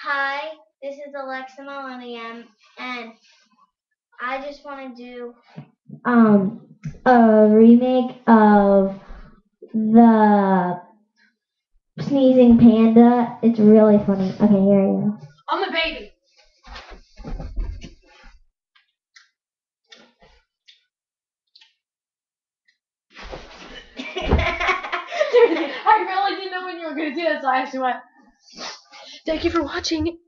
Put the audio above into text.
Hi, this is Alexa Millennium, and I just want to do a remake of the Sneezing Panda. It's really funny. Okay, here you go. I'm a baby. I really didn't know when you were going to do that, so I actually went. Thank you for watching.